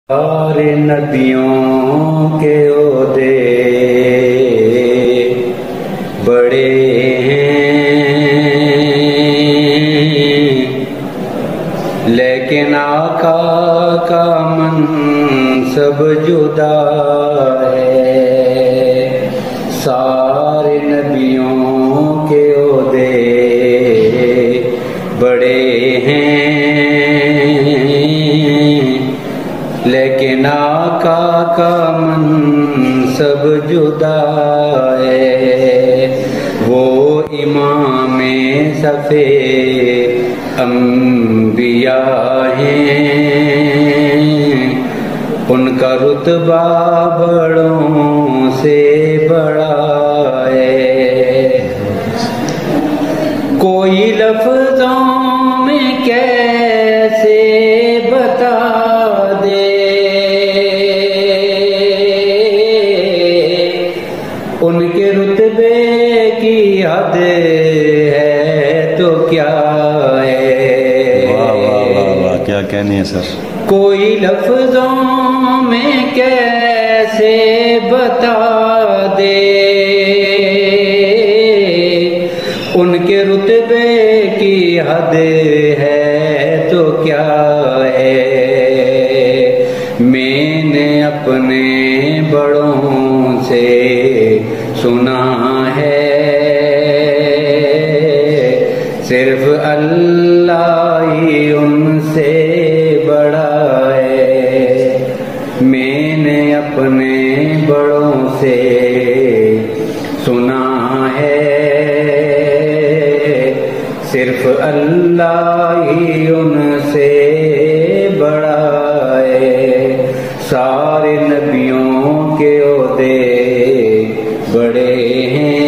سارے نبیوں کے عہدے بڑے ہیں، لیکن آقا کا منصب جدا ہے۔ سارے نبیوں کے عہدے بڑے ہیں، لیکن آقا کا منصب جدا ہے۔ وہ امام صفِ انبیاء ہیں، ان کا رتبہ بڑوں سے بڑا ہے۔ کوئی لفظوں میں کیسے بتا ان کے رتبے کی حد ہے تو کیا ہے؟ واہ واہ واہ واہ، کیا کہنی ہے سر۔ کوئی لفظوں میں کیسے بتا دے ان کے رتبے کی حد ہے تو کیا ہے؟ میں نے اپنے بڑوں سے سنا ہے، صرف اللہ ہی ان سے بڑا ہے۔ میں نے اپنے بڑوں سے سنا ہے، صرف اللہ ہی ان سے بڑا ہے۔ سارے نبیوں کے عہدے بڑے ہیں،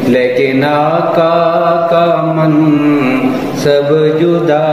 لیکن آقا کا منصب جدا